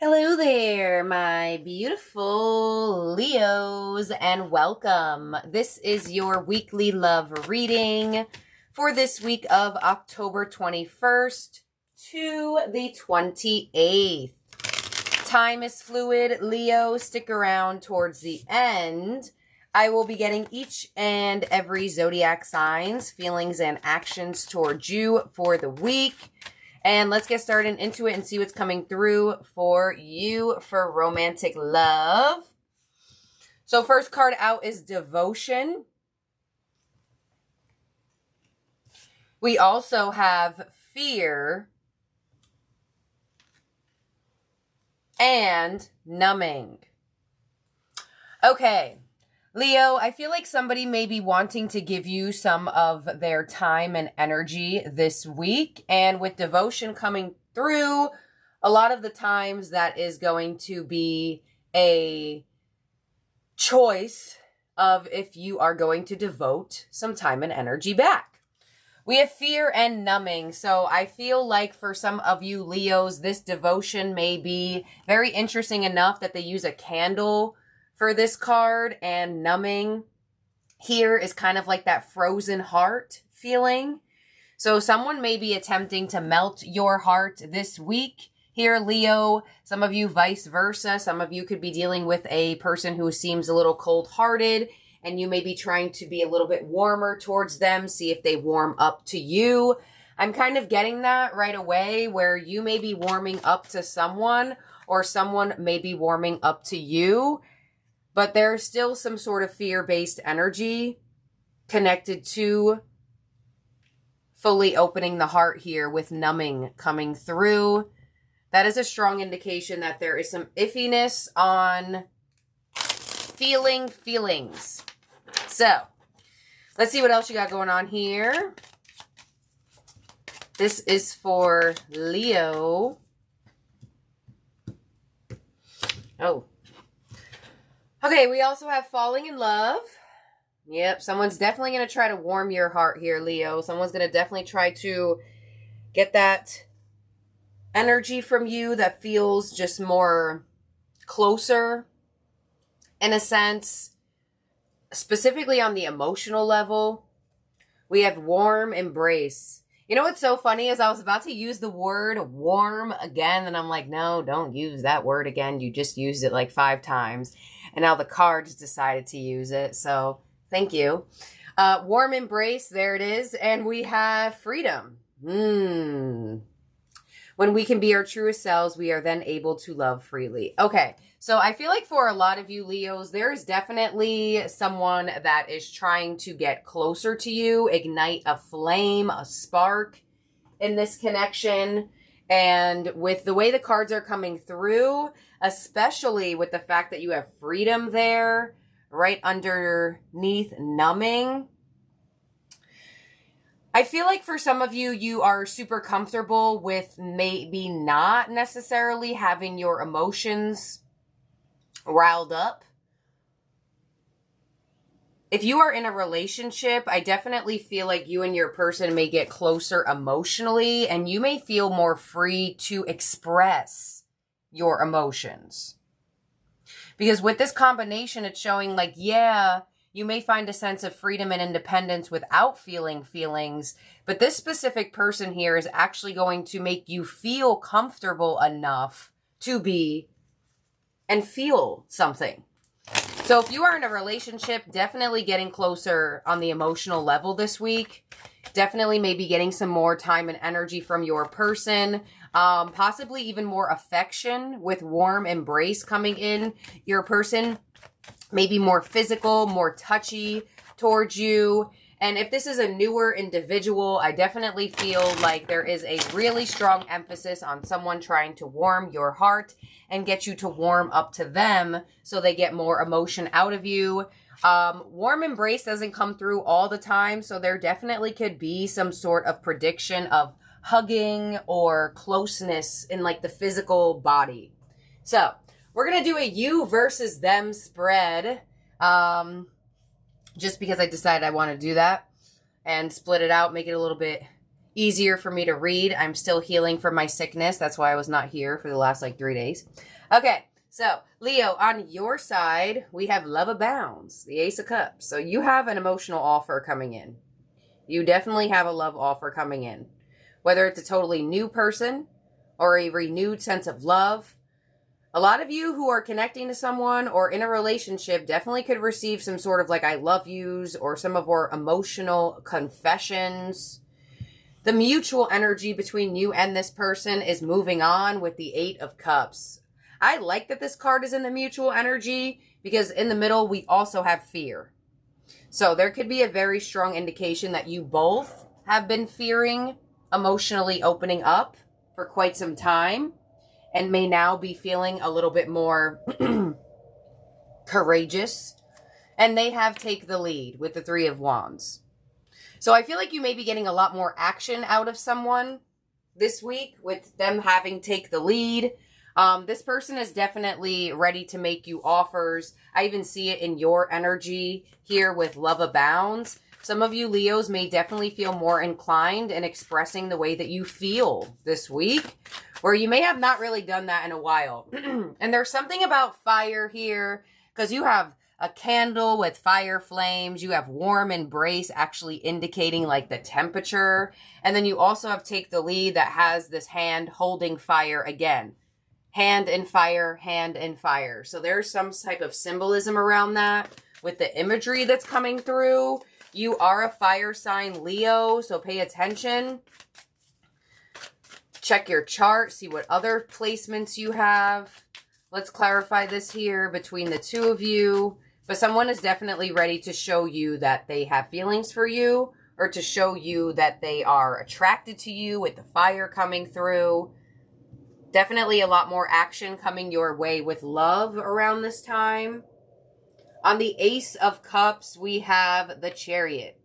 Hello there, my beautiful Leos, and welcome. This is your weekly love reading for this week of October 21st to the 28th. Time is fluid, Leo. Stick around towards the end. I will be getting each and every zodiac signs, feelings, and actions towards you for the week. And let's get started into it and see what's coming through for you for romantic love. So first card out is Devotion. We also have Fear and Numbing. Okay. Leo, I feel like somebody may be wanting to give you some of their time and energy this week. And with Devotion coming through, a lot of the times that is going to be a choice of if you are going to devote some time and energy back. We have Fear and Numbing. So I feel like for some of you Leos, this devotion may be very interesting enough that they use a candle for this card, and numbing here is kind of like that frozen heart feeling. So someone may be attempting to melt your heart this week here, Leo. Some of you vice versa. Some of you could be dealing with a person who seems a little cold-hearted, and you may be trying to be a little bit warmer towards them, see if they warm up to you. I'm kind of getting that right away, where you may be warming up to someone, or someone may be warming up to you. But there's still some sort of fear-based energy connected to fully opening the heart here with numbing coming through. That is a strong indication that there is some iffiness on feeling feelings. So, let's see what else you got going on here. This is for Leo. Oh. Okay, we also have Falling in Love. Yep, someone's definitely going to try to warm your heart here, Leo. Someone's going to definitely try to get that energy from you that feels just more closer, in a sense, specifically on the emotional level. We have Warm Embrace. You know what's so funny is I was about to use the word warm again, and I'm like, no, don't use that word again. You just used it like 5 times. And now the cards decided to use it. So thank you. Warm Embrace, there it is. And we have Freedom. When we can be our truest selves, we are then able to love freely. Okay, so I feel like for a lot of you Leos, there is definitely someone that is trying to get closer to you, ignite a flame, a spark in this connection. And with the way the cards are coming through, especially with the fact that you have Freedom there, right underneath Numbing, I feel like for some of you, you are super comfortable with maybe not necessarily having your emotions riled up. If you are in a relationship, I definitely feel like you and your person may get closer emotionally, and you may feel more free to express your emotions. Because with this combination, it's showing like, yeah, you may find a sense of freedom and independence without feeling feelings, but this specific person here is actually going to make you feel comfortable enough to be and feel something. So if you are in a relationship, definitely getting closer on the emotional level this week. Definitely maybe getting some more time and energy from your person. Possibly even more affection with Warm Embrace coming in. Your person maybe more physical, more touchy towards you. And if this is a newer individual, I definitely feel like there is a really strong emphasis on someone trying to warm your heart and get you to warm up to them so they get more emotion out of you. Warm Embrace doesn't come through all the time, so there definitely could be some sort of prediction of hugging or closeness in like the physical body. So we're going to do a you versus them spread. Just because I decided I want to do that and split it out, make it a little bit easier for me to read. I'm still healing from my sickness. That's why I was not here for the last like 3 days. Okay, so Leo, on your side, we have Love Abounds, the Ace of Cups. So you have an emotional offer coming in. You definitely have a love offer coming in. Whether it's a totally new person or a renewed sense of love. A lot of you who are connecting to someone or in a relationship definitely could receive some sort of like I love yous or some of our emotional confessions. The mutual energy between you and this person is moving on with the Eight of Cups. I like that this card is in the mutual energy because in the middle we also have fear. So there could be a very strong indication that you both have been fearing emotionally opening up for quite some time and may now be feeling a little bit more courageous. And they have take the lead with the Three of Wands. So I feel like you may be getting a lot more action out of someone this week with them having take the lead. This person is definitely ready to make you offers. I even see it in your energy here with Love Abounds. Some of you Leos may definitely feel more inclined in expressing the way that you feel this week, where you may have not really done that in a while. And there's something about fire here, because you have a candle with fire flames. You have warm embrace actually indicating like the temperature. And then you also have take the lead that has this hand holding fire again. Hand in fire, hand in fire. So there's some type of symbolism around that with the imagery that's coming through. You are a fire sign Leo, so pay attention. Check your chart, see what other placements you have. Let's clarify this here between the two of you. But someone is definitely ready to show you that they have feelings for you or to show you that they are attracted to you with the fire coming through. Definitely a lot more action coming your way with love around this time. On the Ace of Cups, we have the Chariot.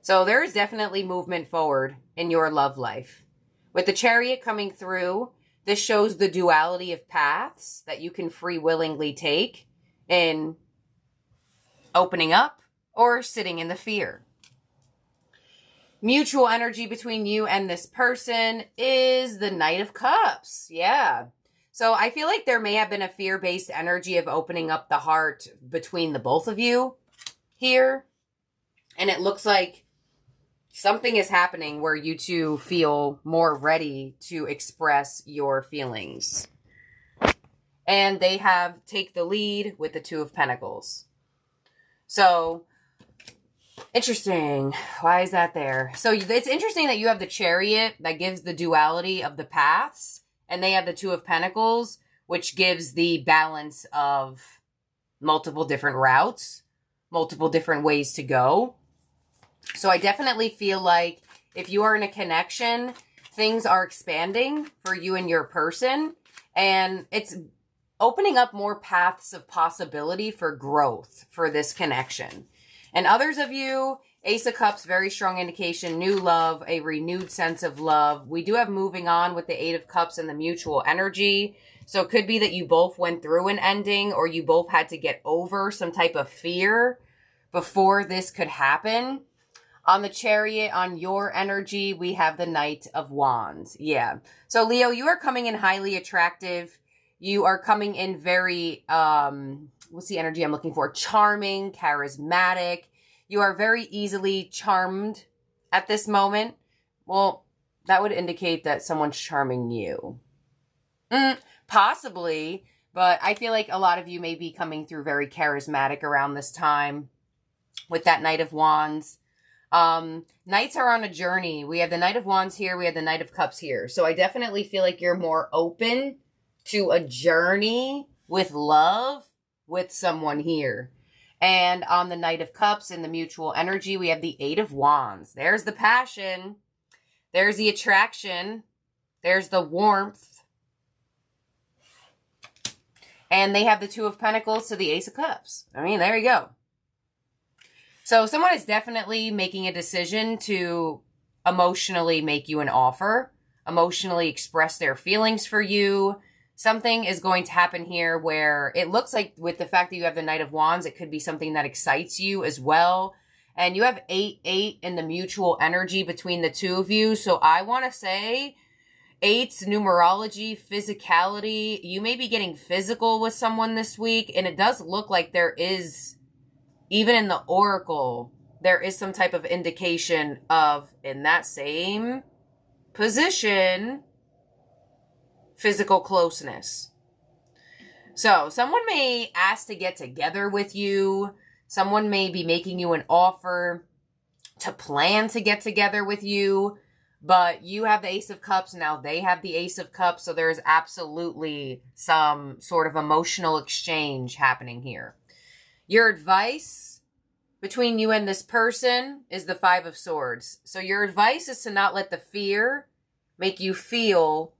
So there is definitely movement forward in your love life. With the Chariot coming through, this shows the duality of paths that you can free willingly take in opening up or sitting in the fear. Mutual energy between you and this person is the Knight of Cups. Yeah. So I feel like there may have been a fear-based energy of opening up the heart between the both of you here. And it looks like something is happening where you two feel more ready to express your feelings. And they have take the lead with the Two of Pentacles. So, interesting. Why is that there? So it's interesting that you have the Chariot that gives the duality of the paths. And they have the Two of Pentacles, which gives the balance of multiple different routes, multiple different ways to go. So I definitely feel like if you are in a connection, things are expanding for you and your person. And it's opening up more paths of possibility for growth for this connection. And others of you, Ace of Cups, very strong indication, new love, a renewed sense of love. We do have moving on with the Eight of Cups and the mutual energy. So it could be that you both went through an ending or you both had to get over some type of fear before this could happen. On the Chariot, on your energy, we have the Knight of Wands. Yeah. So Leo, you are coming in highly attractive. You are coming in very, what's the energy I'm looking for? Charming, charismatic. You are very easily charmed at this moment. Well, that would indicate that someone's charming you. Possibly, but I feel like a lot of you may be coming through very charismatic around this time with that Knight of Wands. Knights are on a journey. We have the Knight of Wands here. We have the Knight of Cups here. So I definitely feel like you're more open to a journey with love with someone here. And on the Knight of Cups in the mutual energy, we have the Eight of Wands. There's the passion. There's the attraction. There's the warmth. And they have the Two of Pentacles to the Ace of Cups. I mean, there you go. So someone is definitely making a decision to emotionally make you an offer, emotionally express their feelings for you. Something is going to happen here where it looks like with the fact that you have the Knight of Wands, it could be something that excites you as well. And you have 8-8 in the mutual energy between the two of you. So I want to say 8's numerology, physicality. You may be getting physical with someone this week. And it does look like there is, even in the oracle, there is some type of indication of, in that same position, physical closeness. So someone may ask to get together with you. Someone may be making you an offer to plan to get together with you, but you have the Ace of Cups, now they have the Ace of Cups, so there's absolutely some sort of emotional exchange happening here. Your advice between you and this person is the Five of Swords. So your advice is to not let the fear make you feel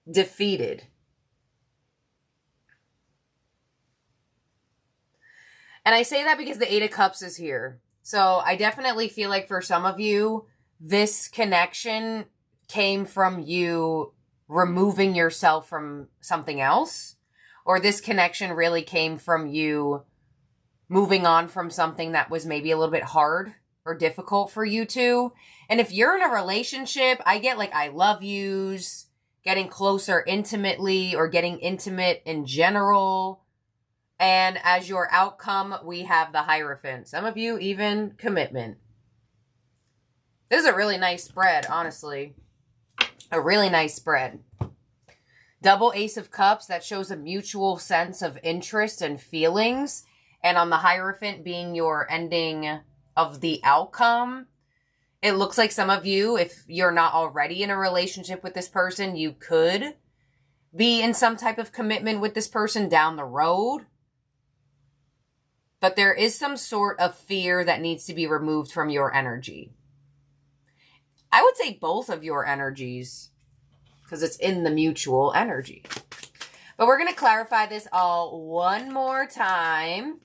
defeated. And I say that because the Eight of Cups is here. So I definitely feel like for some of you, this connection came from you removing yourself from something else. Or this connection really came from you moving on from something that was maybe a little bit hard or difficult for you two. And if you're in a relationship, I get like I love yous, getting closer intimately, or getting intimate in general. And as your outcome, we have the Hierophant. Some of you, even commitment. This is a really nice spread, honestly. A really nice spread. Double Ace of Cups, that shows a mutual sense of interest and feelings. And on the Hierophant being your ending of the outcome, it looks like some of you, if you're not already in a relationship with this person, you could be in some type of commitment with this person down the road. But there is some sort of fear that needs to be removed from your energy. I would say both of your energies, because it's in the mutual energy. But we're going to clarify this all one more time.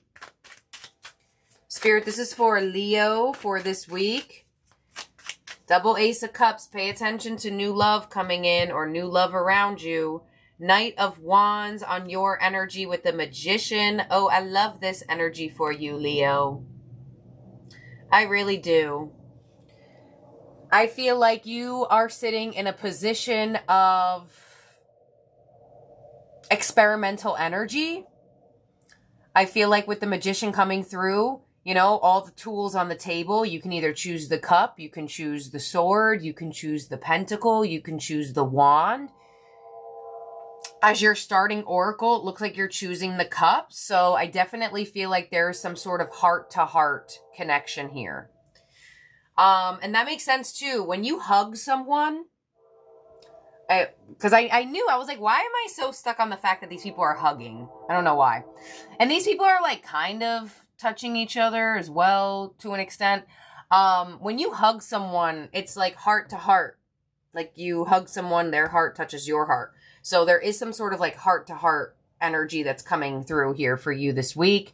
Spirit, this is for Leo for this week. Double Ace of Cups. Pay attention to new love coming in or new love around you. Knight of Wands on your energy with the Magician. Oh, I love this energy for you, Leo. I really do. I feel like you are sitting in a position of experimental energy. I feel like with the Magician coming through, you know, all the tools on the table, you can either choose the cup, you can choose the sword, you can choose the pentacle, you can choose the wand. As your starting oracle, it looks like you're choosing the cup. So I definitely feel like there's some sort of heart-to-heart connection here. And that makes sense too. When you hug someone, because I knew, I was like, why am I so stuck on the fact that these people are hugging? I don't know why. And these people are like kind of touching each other as well to an extent. When you hug someone, it's like heart to heart. Like you hug someone, their heart touches your heart. So there is some sort of like heart-to-heart energy that's coming through here for you this week.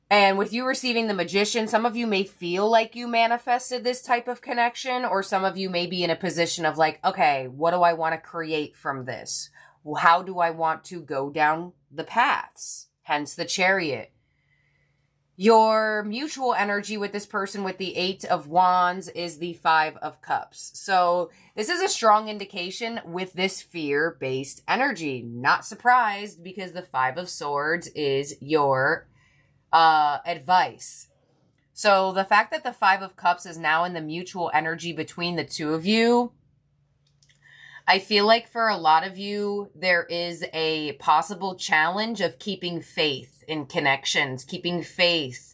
And with you receiving the Magician, some of you may feel like you manifested this type of connection, or some of you may be in a position of like, okay, what do I want to create from this? How do I want to go down the paths? Hence the Chariot. Your mutual energy with this person with the Eight of Wands is the Five of Cups. So this is a strong indication with this fear-based energy. Not surprised, because the Five of Swords is your advice. So the fact that the Five of Cups is now in the mutual energy between the two of you, I feel like for a lot of you, there is a possible challenge of keeping faith in connections, keeping faith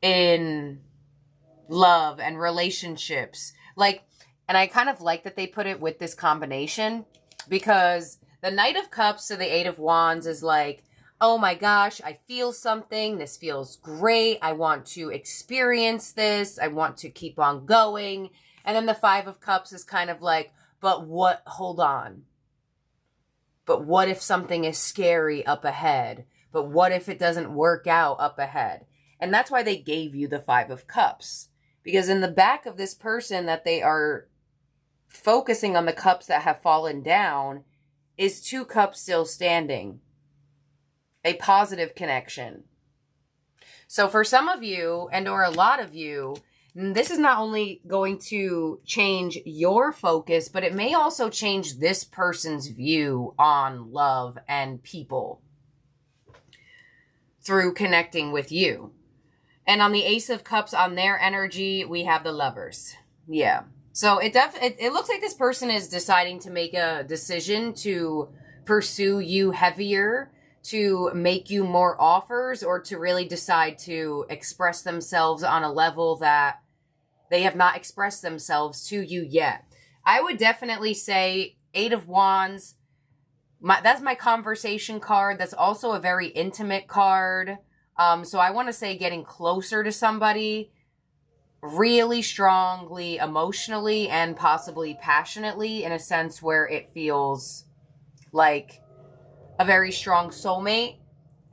in love and relationships. Like, and I kind of like that they put it with this combination, because the Knight of Cups to the Eight of Wands is like, oh my gosh, I feel something. This feels great. I want to experience this. I want to keep on going. And then the Five of Cups is kind of like, but what, hold on. But what if something is scary up ahead? But what if it doesn't work out up ahead? And that's why they gave you the Five of Cups. Because in the back of this person that they are focusing on, the cups that have fallen down, is two cups still standing. A positive connection. So for some of you and or a lot of you, this is not only going to change your focus, but it may also change this person's view on love and people through connecting with you. And on the Ace of Cups, on their energy, we have the Lovers. Yeah. So it looks like this person is deciding to make a decision to pursue you heavier, to make you more offers, or to really decide to express themselves on a level that they have not expressed themselves to you yet. I would definitely say 8 of Wands. That's my conversation card. That's also a very intimate card. So I want to say getting closer to somebody really strongly, emotionally, and possibly passionately, in a sense where it feels like a very strong soulmate.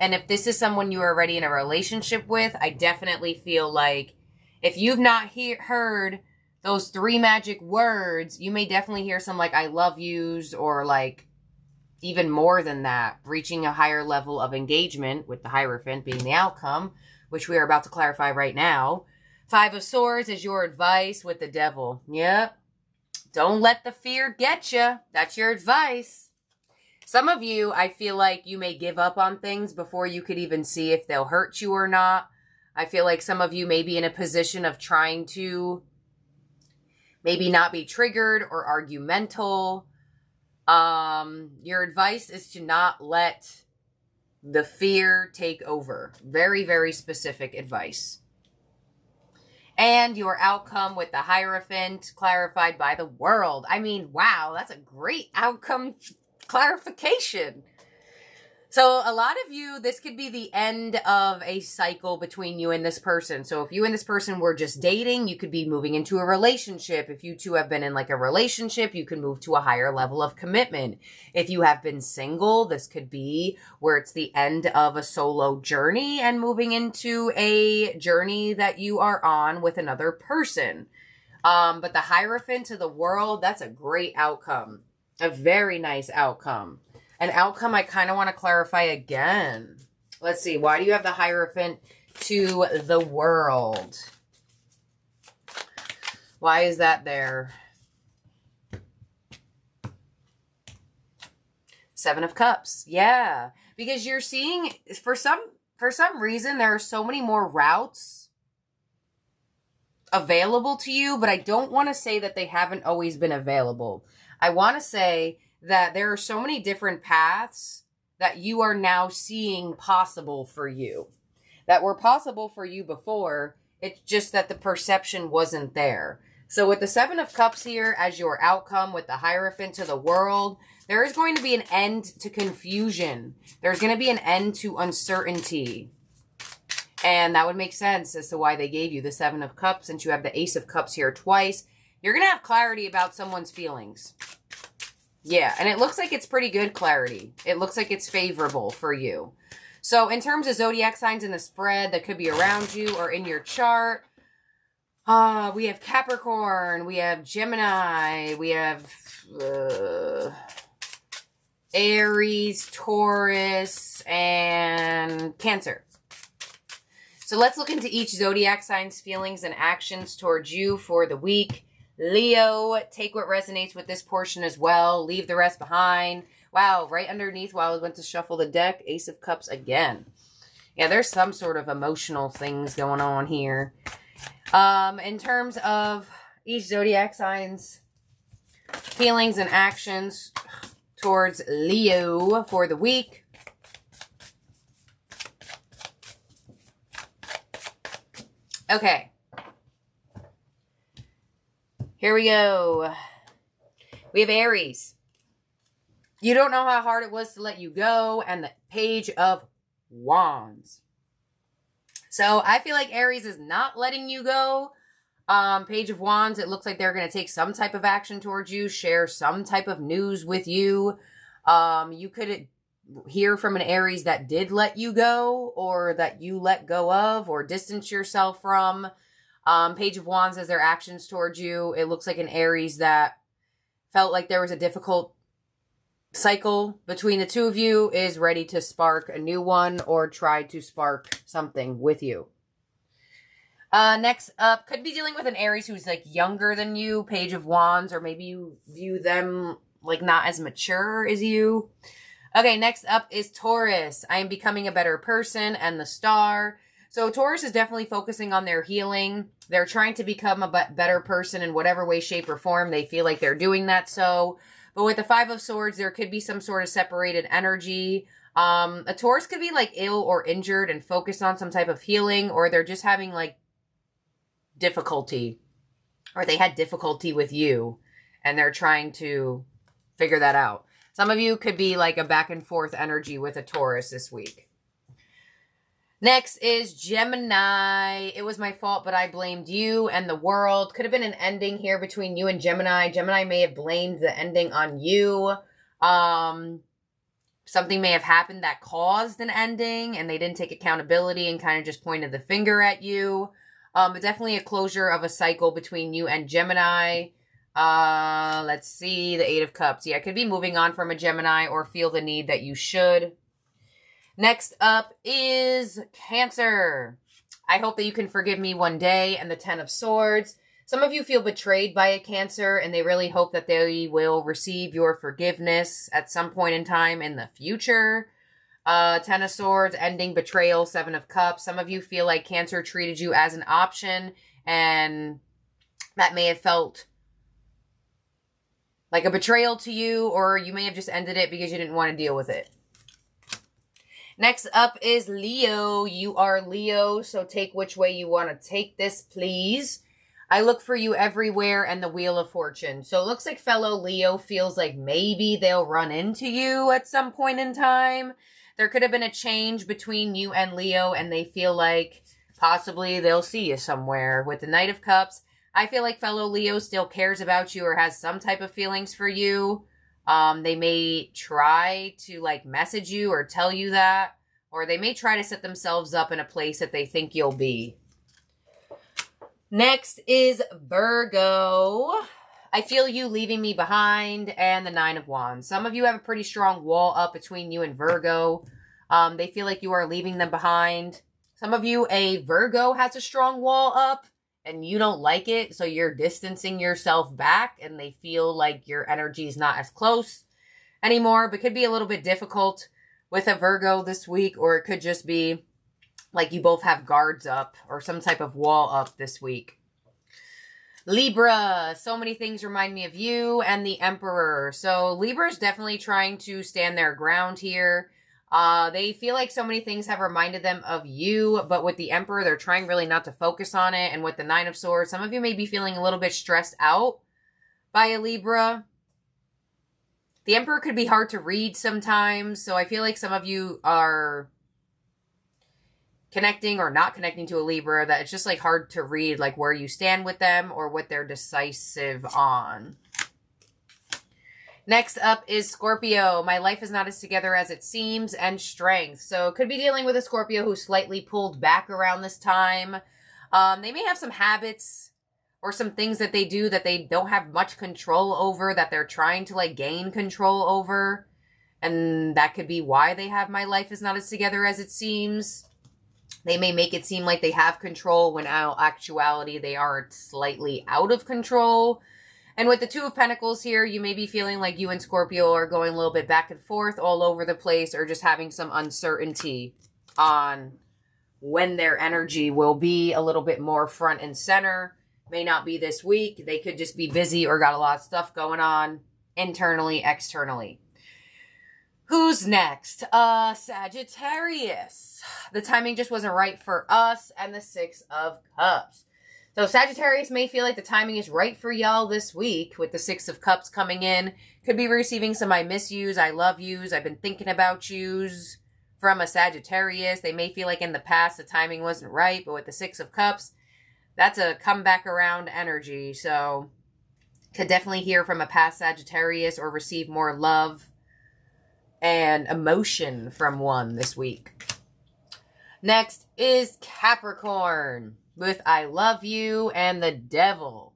And if this is someone you are already in a relationship with, I definitely feel like if you've not heard those 3 magic words, you may definitely hear some like I love yous, or like even more than that, reaching a higher level of engagement, with the Hierophant being the outcome, which we are about to clarify right now. 5 of Swords is your advice with the Devil. Yep. Don't let the fear get you. That's your advice. Some of you, I feel like you may give up on things before you could even see if they'll hurt you or not. I feel like some of you may be in a position of trying to maybe not be triggered or argumental. Your advice is to not let the fear take over. Very, very specific advice. And your outcome with the Hierophant clarified by the World. I mean, wow, that's a great outcome clarification. So a lot of you, this could be the end of a cycle between you and this person. So if you and this person were just dating, you could be moving into a relationship. If you two have been in like a relationship, you can move to a higher level of commitment. If you have been single, this could be where it's the end of a solo journey and moving into a journey that you are on with another person. But the Hierophant to the World, that's a great outcome. A very nice outcome. An outcome I kind of want to clarify again. Let's see. Why do you have the Hierophant to the World? Why is that there? 7 of Cups. Yeah. Because you're seeing, for some reason, there are so many more routes available to you, but I don't want to say that they haven't always been available. I want to say that there are so many different paths that you are now seeing possible for you, that were possible for you before. It's just that the perception wasn't there. So with the 7 of Cups here as your outcome with the Hierophant to the World, there is going to be an end to confusion. There's going to be an end to uncertainty. And that would make sense as to why they gave you the 7 of Cups, since you have the Ace of Cups here twice. You're going to have clarity about someone's feelings. Yeah, and it looks like it's pretty good clarity. It looks like it's favorable for you. So in terms of zodiac signs in the spread that could be around you or in your chart, we have Capricorn, we have Gemini, we have Aries, Taurus, and Cancer. So let's look into each zodiac sign's feelings and actions towards you for the week. Leo, take what resonates with this portion as well. Leave the rest behind. Wow, right underneath while I went to shuffle the deck, Ace of Cups again. Yeah, there's some sort of emotional things going on here. In terms of each zodiac sign's feelings and actions towards Leo for the week. Okay. Here we go. We have Aries. You don't know how hard it was to let you go. And the Page of Wands. So I feel like Aries is not letting you go. Page of Wands, it looks like they're going to take some type of action towards you. Share some type of news with you. You could hear from an Aries that did let you go. Or that you let go of. Or distance yourself from. Page of Wands as their actions towards you. It looks like an Aries that felt like there was a difficult cycle between the two of you is ready to spark a new one or try to spark something with you. Next up, could be dealing with an Aries who's like younger than you, Page of Wands, or maybe you view them like not as mature as you. Okay, next up is Taurus. I am becoming a better person, and the Star. So Taurus is definitely focusing on their healing. They're trying to become a better person in whatever way, shape, or form they feel like they're doing that. So, but with the Five of Swords, there could be some sort of separated energy. A Taurus could be like ill or injured and focused on some type of healing, or they're just having like difficulty, or they had difficulty with you and they're trying to figure that out. Some of you could be like a back and forth energy with a Taurus this week. Next is Gemini. It was my fault, but I blamed you and the world. Could have been an ending here between you and Gemini. Gemini may have blamed the ending on you. Something may have happened that caused an ending and they didn't take accountability and kind of just pointed the finger at you. But definitely a closure of a cycle between you and Gemini. Let's see, the Eight of Cups. Yeah, it could be moving on from a Gemini or feel the need that you should. Next up is Cancer. I hope that you can forgive me one day, and the Ten of Swords. Some of you feel betrayed by a Cancer, and they really hope that they will receive your forgiveness at some point in time in the future. Ten of Swords, ending, betrayal, Seven of Cups. Some of you feel like Cancer treated you as an option, and that may have felt like a betrayal to you, or you may have just ended it because you didn't want to deal with it. Next up is Leo. You are Leo, so take which way you want to take this, please. I look for you everywhere, and the Wheel of Fortune. So it looks like fellow Leo feels like maybe they'll run into you at some point in time. There could have been a change between you and Leo, and they feel like possibly they'll see you somewhere. With the Knight of Cups, I feel like fellow Leo still cares about you or has some type of feelings for you. They may try to like message you or tell you that, or they may try to set themselves up in a place that they think you'll be. Next is Virgo. I feel you leaving me behind, and the Nine of Wands. Some of you have a pretty strong wall up between you and Virgo. They feel like you are leaving them behind. Some of you, a Virgo has a strong wall up, and you don't like it, so you're distancing yourself back, and they feel like your energy is not as close anymore, but could be a little bit difficult with a Virgo this week, or it could just be like you both have guards up or some type of wall up this week. Libra, so many things remind me of you and the Emperor. So Libra is definitely trying to stand their ground here. They feel like so many things have reminded them of you, but with the Emperor, they're trying really not to focus on it. And with the Nine of Swords, some of you may be feeling a little bit stressed out by a Libra. The Emperor could be hard to read sometimes, so I feel like some of you are connecting or not connecting to a Libra, that it's just like hard to read like where you stand with them or what they're decisive on. Next up is Scorpio. My life is not as together as it seems, and Strength. So could be dealing with a Scorpio who's slightly pulled back around this time. They may have some habits or some things that they do that they don't have much control over, that they're trying to like gain control over. And that could be why they have my life is not as together as it seems. They may make it seem like they have control when in actuality they are slightly out of control. And with the Two of Pentacles here, you may be feeling like you and Scorpio are going a little bit back and forth all over the place, or just having some uncertainty on when their energy will be a little bit more front and center. May not be this week. They could just be busy or got a lot of stuff going on internally, externally. Who's next? Sagittarius. The timing just wasn't right for us, and the Six of Cups. So Sagittarius may feel like the timing is right for y'all this week with the Six of Cups coming in. Could be receiving some I miss yous, I love yous, I've been thinking about yous from a Sagittarius. They may feel like in the past the timing wasn't right, but with the Six of Cups, that's a comeback around energy. So could definitely hear from a past Sagittarius or receive more love and emotion from one this week. Next is Capricorn with I love you and the Devil.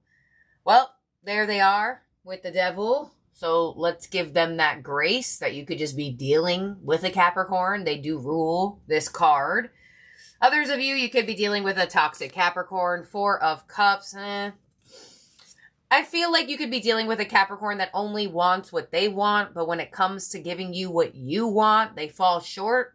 Well, there they are with the Devil. So let's give them that grace that you could just be dealing with a Capricorn. They do rule this card. Others of you could be dealing with a toxic Capricorn. 4 of Cups. I feel like you could be dealing with a Capricorn that only wants what they want, but when it comes to giving you what you want, they fall short.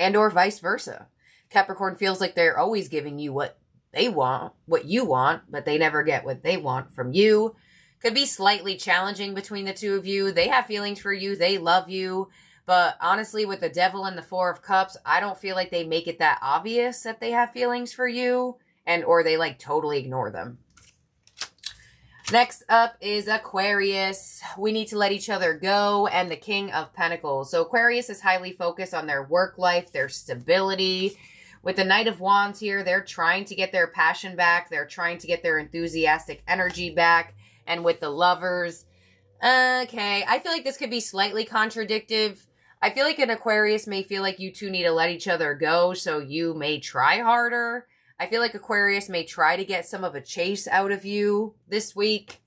And or vice versa. Capricorn feels like they're always giving you what they want, what you want, but they never get what they want from you. Could be slightly challenging between the two of you. They have feelings for you. They love you. But honestly, with the Devil and the 4 of Cups, I don't feel like they make it that obvious that they have feelings for you, and or they like totally ignore them. Next up is Aquarius. We need to let each other go, and the King of Pentacles. So Aquarius is highly focused on their work life, their stability. With the Knight of Wands here, they're trying to get their passion back. They're trying to get their enthusiastic energy back. And with the Lovers, okay, I feel like this could be slightly contradictive. I feel like an Aquarius may feel like you two need to let each other go, so you may try harder. I feel like Aquarius may try to get some of a chase out of you this week.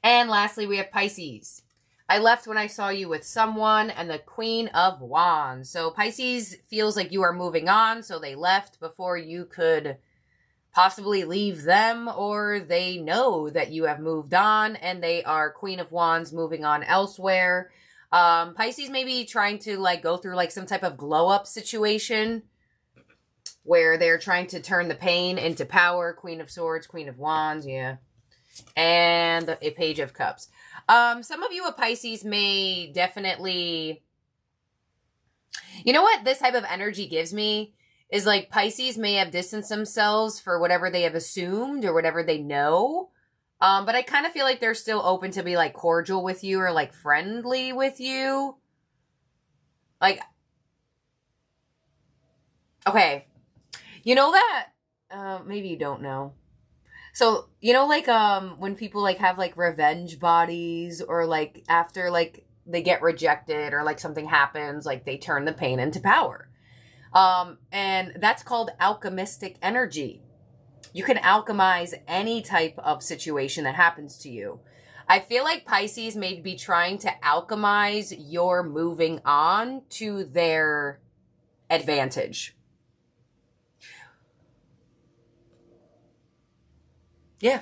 And lastly, we have Pisces. I left when I saw you with someone, and the Queen of Wands. So Pisces feels like you are moving on, so they left before you could possibly leave them, or they know that you have moved on, and they are Queen of Wands moving on elsewhere. Pisces may be trying to like go through like some type of glow up situation where they're trying to turn the pain into power. Queen of Swords, Queen of Wands, yeah. And a Page of Cups. Some of you with Pisces may definitely, you know what this type of energy gives me is like Pisces may have distanced themselves for whatever they have assumed or whatever they know. But I kind of feel like they're still open to be like cordial with you or like friendly with you. Like, okay. You know that, maybe you don't know. So, you know, like, when people like have like revenge bodies, or like after like they get rejected or like something happens, like they turn the pain into power. And that's called alchemistic energy. You can alchemize any type of situation that happens to you. I feel like Pisces may be trying to alchemize your moving on to their advantage. Yeah.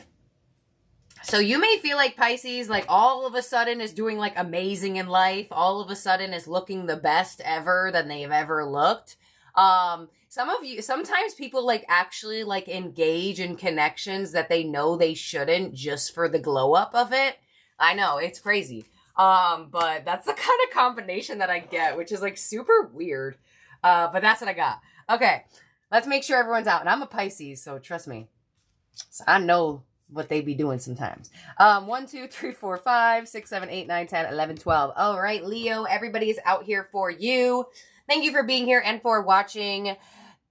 So you may feel like Pisces, like all of a sudden is doing like amazing in life. All of a sudden is looking the best ever than they've ever looked. Some of you, sometimes people like actually like engage in connections that they know they shouldn't just for the glow up of it. I know, it's crazy. But that's the kind of combination that I get, which is like super weird. But that's what I got. Okay. Let's make sure everyone's out. And I'm a Pisces, so trust me. So I know what they be doing sometimes. 1, 2, 3, 4, 5, 6, 7, 8, 9, 10, 11, 12. All right, Leo, everybody is out here for you. Thank you for being here and for watching.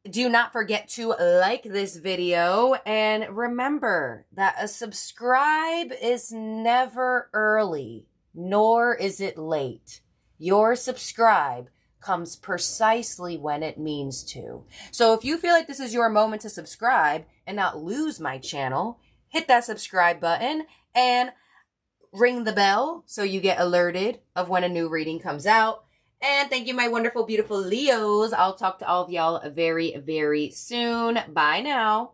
Do not forget to like this video, and remember that a subscribe is never early, nor is it late. Your subscribe comes precisely when it means to. So if you feel like this is your moment to subscribe and not lose my channel, hit that subscribe button and ring the bell so you get alerted of when a new reading comes out. And thank you, my wonderful, beautiful Leos. I'll talk to all of y'all very, very soon. Bye now.